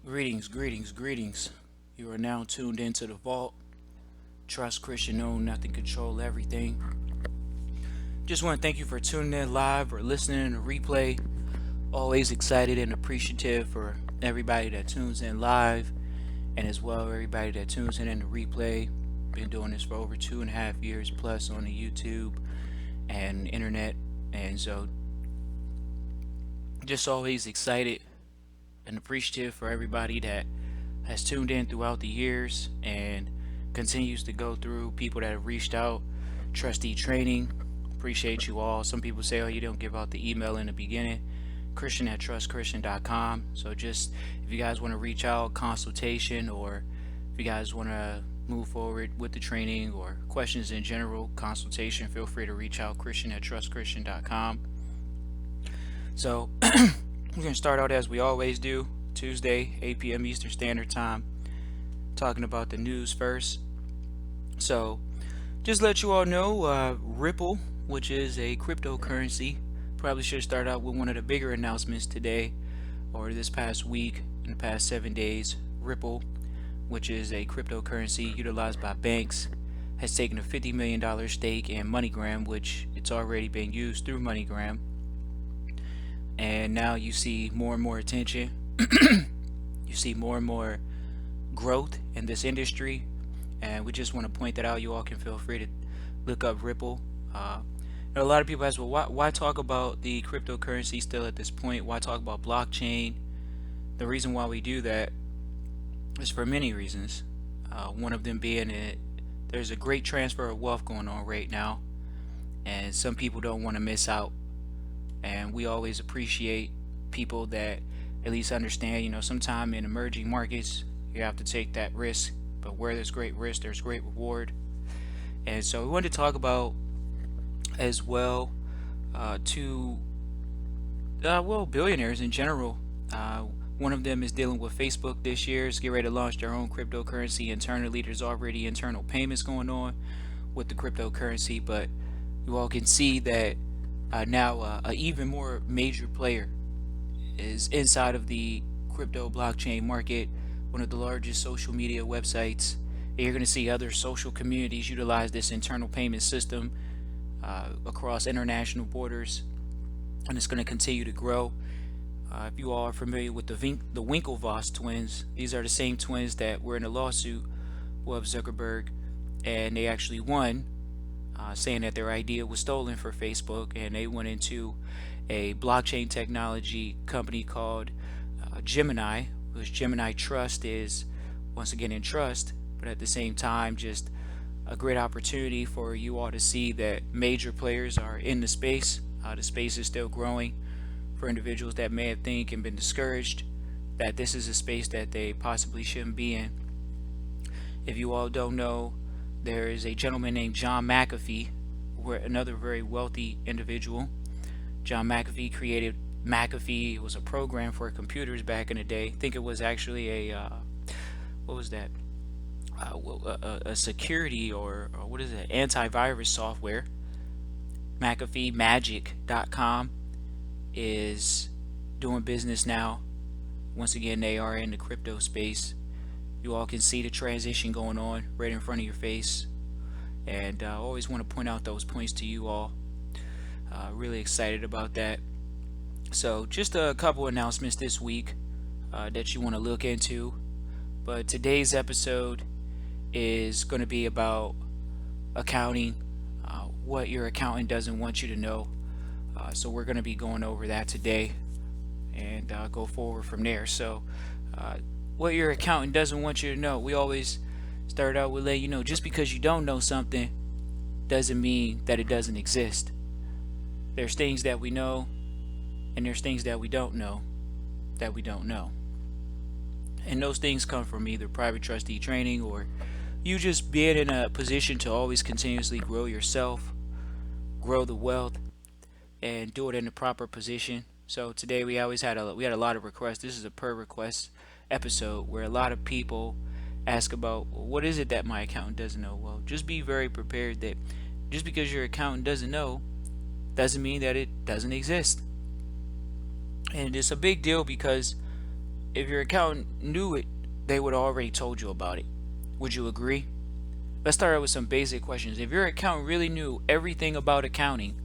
Greetings, greetings, greetings. You are now tuned into the vault. Trust Christian, own nothing, control everything. Just want to thank you for tuning in live or listening to replay. Always excited and appreciative for everybody that tunes in live and as well everybody that tunes in the replay. Been doing this for over 2.5 years plus on the YouTube and internet. And so just always excited and appreciative for everybody that has tuned in throughout the years and continues to go through, people that have reached out. Trustee Training, appreciate you all. Some people say, oh, you don't give out the email in the beginning. Christian at trustchristian.com. So just if you guys want to reach out, consultation, or if you guys want to move forward with the training or questions in general, consultation, feel free to reach out, Christian at trustchristian.com. So we're going to start out as we always do, Tuesday, 8 p.m. Eastern Standard Time, talking about the news first. So just let you all know, Ripple, which is a cryptocurrency, probably should start out with one of the bigger announcements today or this past week, in the past 7 days. Ripple, which is a cryptocurrency utilized by banks, has taken a $50 million stake in MoneyGram, which it's already been used through MoneyGram. And now you see more and more attention. You see more and more growth in this industry. And we just want to point that out. You all can feel free to look up Ripple. A lot of people ask, well, why talk about the cryptocurrency still at this point? Why talk about blockchain? The reason why we do that is for many reasons. One of them being that there's a great transfer of wealth going on right now. And some people don't want to miss out. And we always appreciate people that at least understand, sometime in emerging markets, you have to take that risk. But where there's great risk, there's great reward. And so we wanted to talk about as well billionaires in general. One of them is dealing with Facebook this year. Is getting ready to launch their own cryptocurrency internally. There's already internal payments going on with the cryptocurrency, but you all can see that now an even more major player is inside of the crypto blockchain market, one of the largest social media websites. And you're going to see other social communities utilize this internal payment system across international borders, and it's going to continue to grow. If you all are familiar with the Winklevoss twins, these are the same twins that were in a lawsuit with Zuckerberg, and they actually won, saying that their idea was stolen for Facebook, and they went into a blockchain technology company called Gemini, which Gemini Trust is once again in trust, but at the same time just a great opportunity for you all to see that major players are in the space. The space is still growing for individuals that may have think and been discouraged that this is a space that they possibly shouldn't be in. If you all don't know, there is a gentleman named John McAfee, another very wealthy individual. John McAfee created McAfee. It was a program for computers back in the day. I think it was actually a what was that? A security or what is it? Antivirus software. McAfee Magic.com is doing business now. Once again, they are in the crypto space. You all can see the transition going on right in front of your face, and I always want to point out those points to you all. Really excited about that. So just a couple announcements this week that you want to look into, but today's episode is going to be about accounting, what your accountant doesn't want you to know. So we're going to be going over that today and go forward from there. So what your accountant doesn't want you to know. We always start out with letting you know, just because you don't know something doesn't mean that it doesn't exist. There's things that we know, and there's things that we don't know that we don't know. And those things come from either private trustee training or you just being in a position to always continuously grow yourself, grow the wealth, and do it in the proper position. So today we had a lot of requests. This is a per request episode where a lot of people ask about, well, what is it that my accountant doesn't know? Well, just be very prepared that just because your accountant doesn't know doesn't mean that it doesn't exist. And it's a big deal because If your accountant knew it, they would have already told you about it. Would you agree? Let's start out with some basic questions. If your accountant really knew everything about accounting,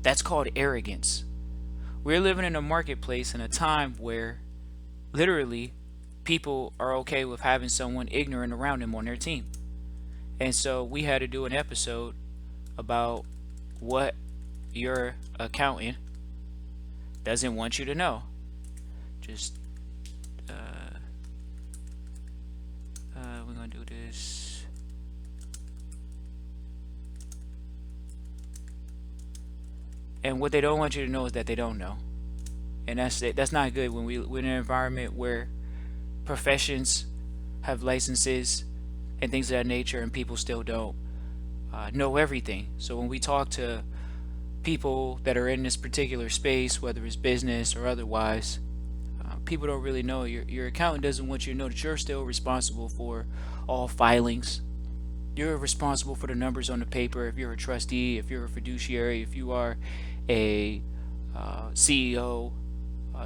that's called arrogance. We're living in a marketplace in a time where literally people are okay with having someone ignorant around them on their team. And so we had to do an episode about what your accountant doesn't want you to know. Just we're gonna do this. And what they don't want you to know is that they don't know, and that's it. That's not good when we're in an environment where professions have licenses and things of that nature, and people still don't know everything. So when we talk to people that are in this particular space, whether it's business or otherwise, people don't really know. Your accountant doesn't want you to know that you're still responsible for all filings. You're responsible for the numbers on the paper. If you're a trustee, if you're a fiduciary, if you are a CEO,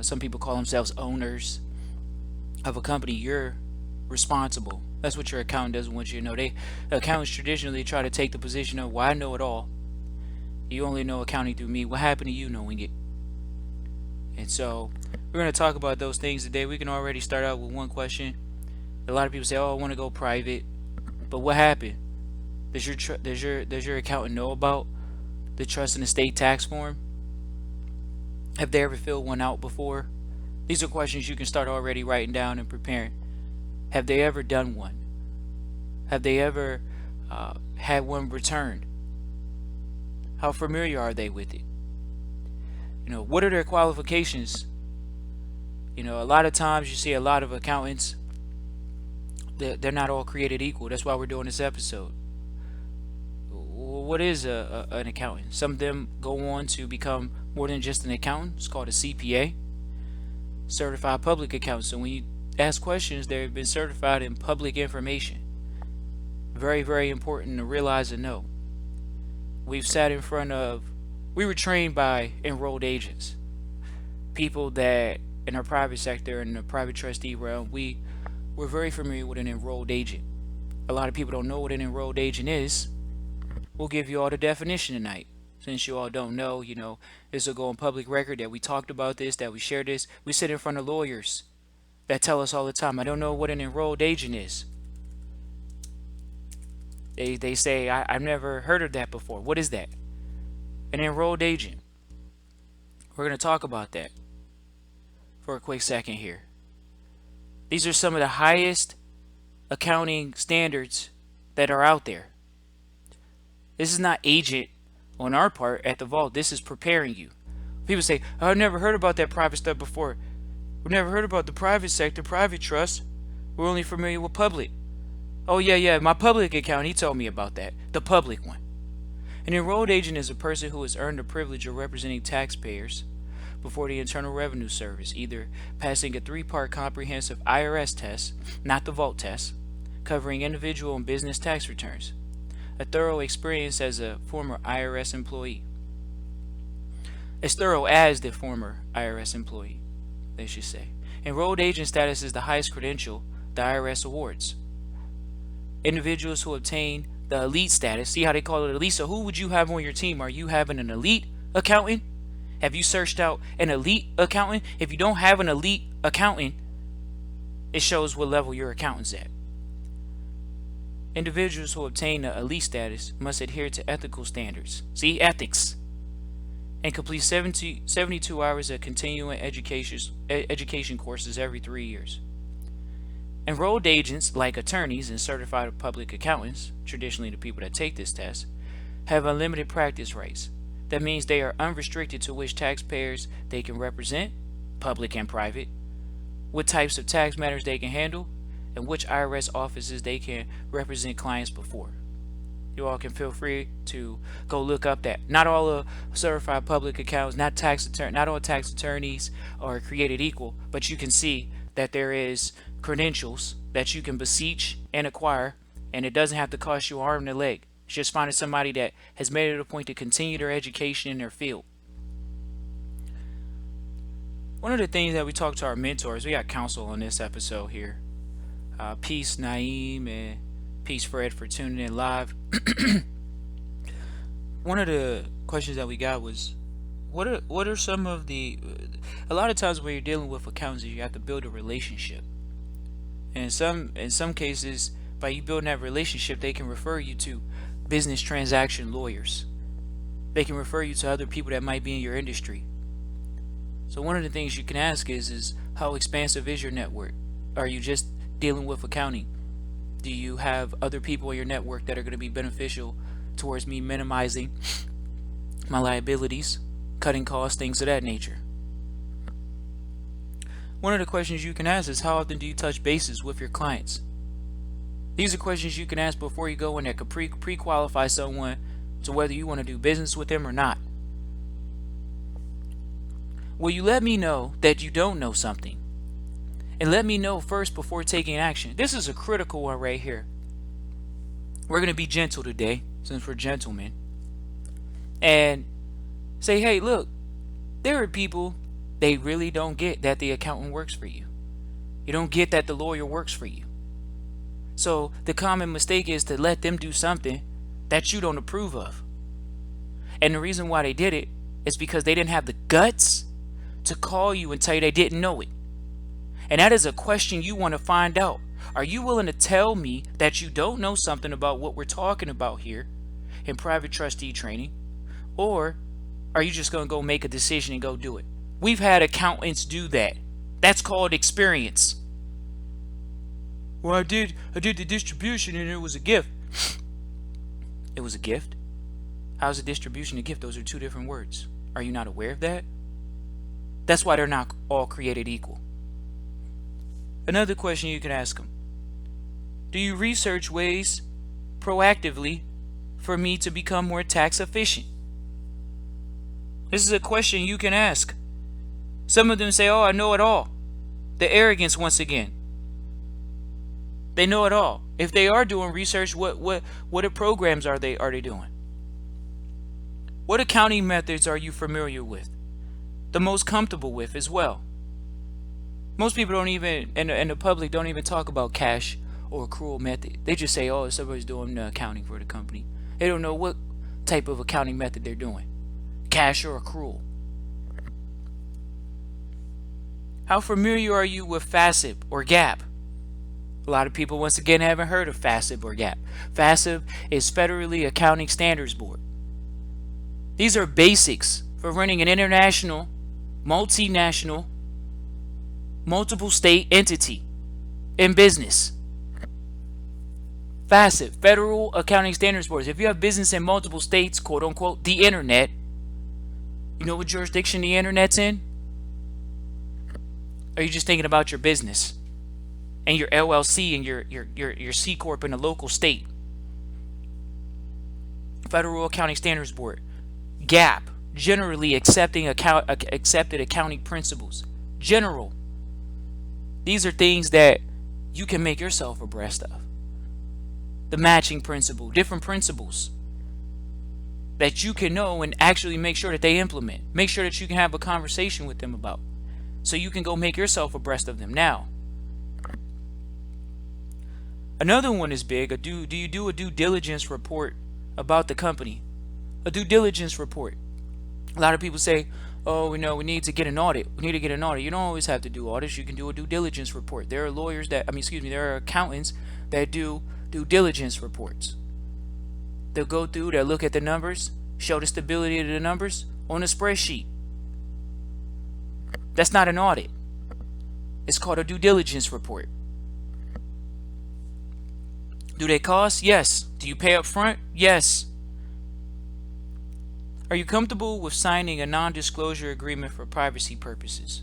some people call themselves owners of a company, you're responsible. That's what your accountant doesn't want you to know. Accountants traditionally try to take the position of, well, I know it all. You only know accounting through me. What happened to you knowing it? And so we're going to talk about those things today. We can already start out with one question. A lot of people say, "Oh, I want to go private," but what happened? Does your accountant know about the trust and estate tax form? Have they ever filled one out before? These are questions you can start already writing down and preparing. Have they ever done one? Have they ever had one returned? How familiar are they with it? What are their qualifications? A lot of times you see a lot of accountants, they're not all created equal. That's why we're doing this episode. What is an accountant? Some of them go on to become more than just an accountant. It's called a CPA, certified public accountant. So when you ask questions, they've been certified in public information. Very, very important to realize and know. We were trained by enrolled agents, people that in our private sector, in the private trustee realm, we're very familiar with an enrolled agent. A lot of people don't know what an enrolled agent is. We'll give you all the definition tonight. Since you all don't know, this will go on public record that we talked about this, that we shared this. We sit in front of lawyers that tell us all the time, I don't know what an enrolled agent is. They say, I've never heard of that before. What is that? An enrolled agent. We're going to talk about that for a quick second here. These are some of the highest accounting standards that are out there. This is not agent on our part at the vault. This is preparing you. People say, I've never heard about that private stuff before. We've never heard about the private sector, private trust. We're only familiar with public. Oh, yeah, my public account, he told me about that. The public one. An enrolled agent is a person who has earned the privilege of representing taxpayers before the Internal Revenue Service, either passing a 3-part comprehensive IRS test, not the vault test, covering individual and business tax returns, a thorough experience as a former IRS employee, as thorough as the former IRS employee, they should say. Enrolled agent status is the highest credential the IRS awards. Individuals who obtain the elite status, see how they call it elite? So who would you have on your team? Are you having an elite accountant? Have you searched out an elite accountant? If you don't have an elite accountant, it shows what level your accountant's at. Individuals who obtain the elite status must adhere to ethical standards. See, ethics. And complete 72 hours of continuing education courses every 3 years. Enrolled agents, like attorneys and certified public accountants, traditionally the people that take this test, have unlimited practice rights. That means they are unrestricted to which taxpayers they can represent, public and private, what types of tax matters they can handle, and which IRS offices they can represent clients before. You all can feel free to go look up that. Not all certified public accountants, not all tax attorneys are created equal, but you can see that there is credentials that you can beseech and acquire, and it doesn't have to cost you an arm and a leg. It's just finding somebody that has made it a point to continue their education in their field. One of the things that we talk to our mentors, we got counsel on this episode here. Peace, Naeem, and peace, Fred, for tuning in live. One of the questions that we got was, what are some of the a lot of times when you're dealing with accountants, you have to build a relationship. And in some cases, by you building that relationship, they can refer you to business transaction lawyers. They can refer you to other people that might be in your industry. So one of the things you can ask is how expansive is your network? Are you just dealing with accounting? Do you have other people in your network that are going to be beneficial towards me minimizing my liabilities, cutting costs, things of that nature? One of the questions you can ask is, how often do you touch bases with your clients? These are questions you can ask before you go in that could pre-qualify someone to whether you want to do business with them or not. Will you let me know that you don't know something? And let me know first before taking action. This is a critical one right here. We're going to be gentle today, since we're gentlemen. And say, hey, look, there are people, they really don't get that the accountant works for you. You don't get that the lawyer works for you. So the common mistake is to let them do something that you don't approve of. And the reason why they did it is because they didn't have the guts to call you and tell you they didn't know it. And that is a question you want to find out. Are you willing to tell me that you don't know something about what we're talking about here in private trustee training? Or are you just going to go make a decision and go do it? We've had accountants do that. That's called experience. Well, I did the distribution and it was a gift. It was a gift? How's a distribution a gift? Those are two different words. Are you not aware of that? That's why they're not all created equal. Another question you can ask them. Do you research ways proactively for me to become more tax efficient? This is a question you can ask. Some of them say, oh, I know it all. The arrogance once again. They know it all. If they are doing research, what programs are they doing? What accounting methods are you familiar with? The most comfortable with as well. Most people don't even, and the public don't even talk about cash or accrual method. They just say, oh, somebody's doing accounting for the company. They don't know what type of accounting method they're doing. Cash or accrual. How familiar are you with FASB or GAAP? A lot of people, once again, haven't heard of FASB or GAAP. FASB is Federally Accounting Standards Board. These are basics for running an international, multinational, multiple state entity in business. FASB, Federal Accounting Standards Board. If you have business in multiple states, quote unquote, the internet, you know what jurisdiction the internet's in? Or are you just thinking about your business and your LLC and your C Corp in a local state? Federal Accounting Standards Board. GAAP, generally accepted accounting principles. General. These are things that you can make yourself abreast of. The matching principle, different principles that you can know and actually make sure that they implement. Make sure that you can have a conversation with them about, so you can go make yourself abreast of them. Now, another one is big. Do you do a due diligence report about the company? A due diligence report. A lot of people say, oh, we need to get an audit. We need to get an audit. You don't always have to do audits. You can do a due diligence report. There are lawyers that, there are accountants that do due diligence reports. They'll go through, they'll look at the numbers, show the stability of the numbers on a spreadsheet. That's not an audit. It's called a due diligence report. Do they cost? Yes. Do you pay up front? Yes. Are you comfortable with signing a non-disclosure agreement for privacy purposes?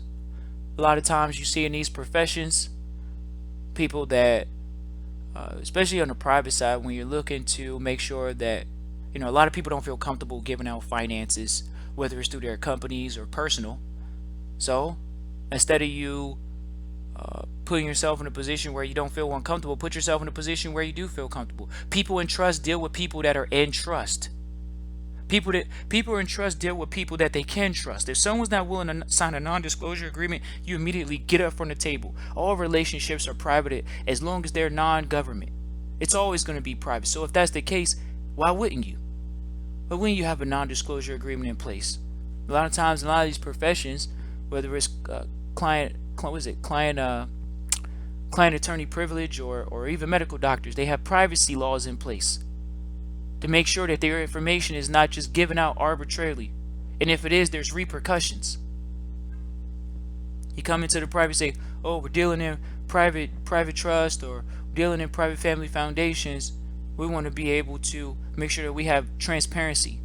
A lot of times you see in these professions, people that, especially on the private side, when you're looking to make sure that, a lot of people don't feel comfortable giving out finances, whether it's through their companies or personal. So instead of you putting yourself in a position where you don't feel uncomfortable, put yourself in a position where you do feel comfortable. People in trust deal with people that are in trust. People in trust deal with people that they can trust. If someone's not willing to sign a non-disclosure agreement, you immediately get up from the table. All relationships are private as long as they're non-government. It's always going to be private. So if that's the case, why wouldn't you? But when you have a non-disclosure agreement in place, a lot of times in a lot of these professions, whether it's client attorney privilege or even medical doctors, they have privacy laws in place to make sure that their information is not just given out arbitrarily. And if it is, there's repercussions. You come into the private say, oh, we're dealing in private trust or dealing in private family foundations. We want to be able to make sure that we have transparency.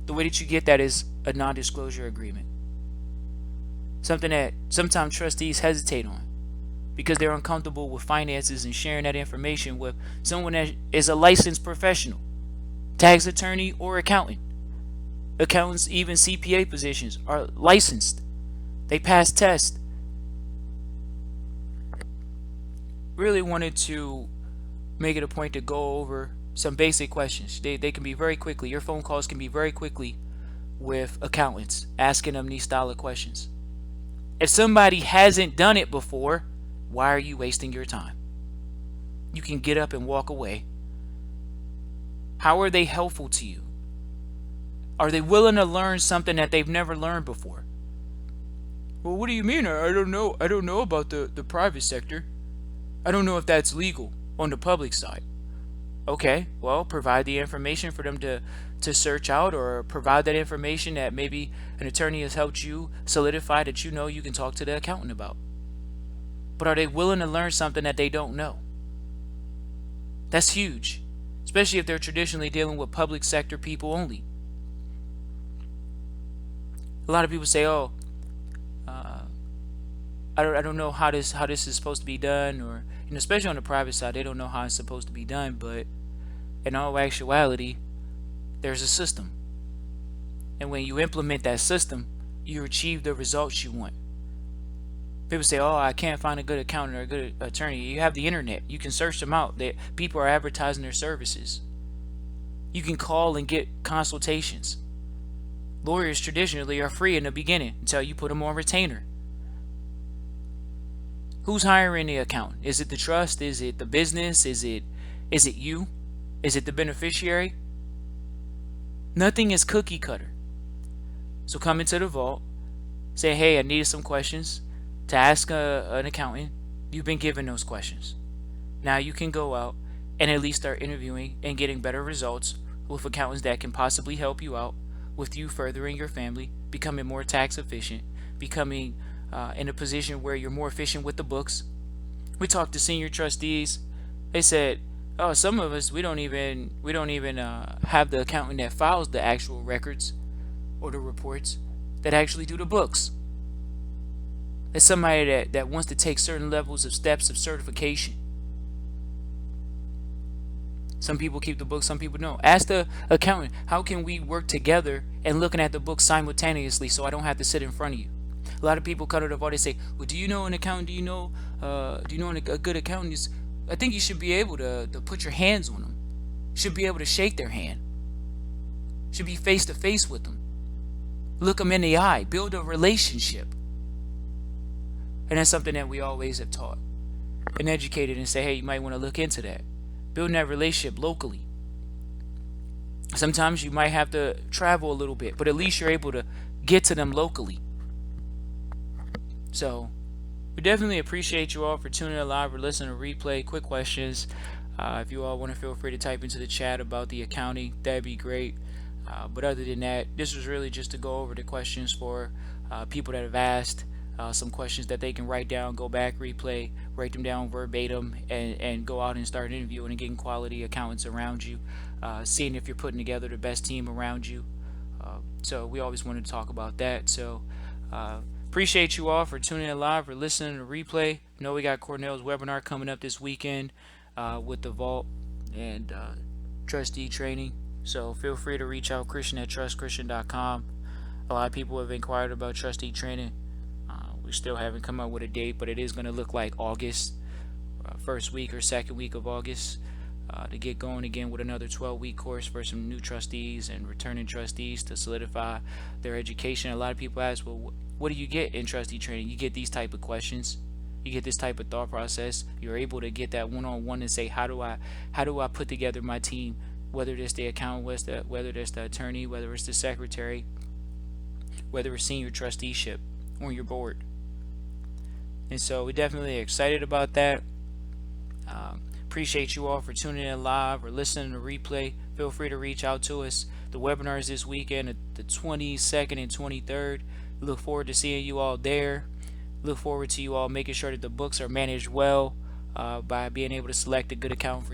The way that you get that is a non-disclosure agreement. Something that sometimes trustees hesitate on because they're uncomfortable with finances and sharing that information with someone that is a licensed professional, tax attorney or accountant. Accountants, even CPA positions, are licensed. They pass tests. Really wanted to make it a point to go over some basic questions. They can be very quickly. Your phone calls can be very quickly with accountants, asking them these style of questions. If somebody hasn't done it before, why are you wasting your time? You can get up and walk away. How are they helpful to you? Are they willing to learn something that they've never learned before? Well, what do you mean? I don't know. I don't know about the private sector. I don't know if that's legal on the public side. Okay, well, provide the information for them to search out, or provide that information that maybe an attorney has helped you solidify that you can talk to the accountant about. But are they willing to learn something that they don't know? That's huge, especially if they're traditionally dealing with public sector people only. A lot of people say, "Oh, I don't know how this is supposed to be done," or especially on the private side, they don't know how it's supposed to be done. But in all actuality, there's a system, and when you implement that system, you achieve the results you want. People say, "Oh, I can't find a good accountant or a good attorney." You have the internet. You can search them out. People are advertising their services. You can call and get consultations. Lawyers traditionally are free in the beginning until you put them on retainer. Who's hiring the accountant? Is it the trust? Is it the business? Is it you? Is it the beneficiary? Nothing is cookie cutter. So come into the vault, say, "Hey, I needed some questions to ask an accountant." You've been given those questions. Now you can go out and at least start interviewing and getting better results with accountants that can possibly help you out with you furthering your family, becoming more tax efficient, becoming in a position where you're more efficient with the books. We talked to senior trustees. They said, "Oh, some of us we don't even have the accountant that files the actual records or the reports that actually do the books." It's somebody that wants to take certain levels of steps of certification. Some people keep the books, some people don't. Ask the accountant, how can we work together and looking at the books simultaneously so I don't have to sit in front of you? A lot of people cut it off. They say, "Well, do you know an accountant? Do you know a good accountant is?" I think you should be able to put your hands on them. You should be able to shake their hand. You should be face to face with them. Look them in the eye. Build a relationship. And that's something that we always have taught and educated and say, "Hey, you might want to look into that." Building that relationship locally. Sometimes you might have to travel a little bit, but at least you're able to get to them locally. So we definitely appreciate you all for tuning in live or listening to replay. Quick questions. If you all want to, feel free to type into the chat about the accounting. That'd be great. But other than that, this was really just to go over the questions for people that have asked. Some questions that they can write down, go back, replay, write them down verbatim, and go out and start interviewing and getting quality accountants around you, seeing if you're putting together the best team around you. So we always wanted to talk about that. So appreciate you all for tuning in live or listening to replay. I know we got Cornell's webinar coming up this weekend with the Vault and Trustee Training. So feel free to reach out, Christian at trustchristian.com. A lot of people have inquired about Trustee Training. We still haven't come up with a date, but it is going to look like August, first week or second week of August. to get going again with another 12-week course for some new trustees and returning trustees to solidify their education. A lot of people ask, well, what do you get in trustee training? You get these type of questions. You get this type of thought process. You're able to get that one-on-one and say, how do I put together my team, whether it's the accountant, whether it's the attorney, whether it's the secretary, whether it's senior trusteeship on your board. And so we're definitely excited about that. Appreciate you all for tuning in live or listening to replay. Feel free to reach out to us. The webinar is this weekend, the 22nd and 23rd. Look forward to seeing you all there. Look forward to you all making sure that the books are managed well by being able to select a good account for you.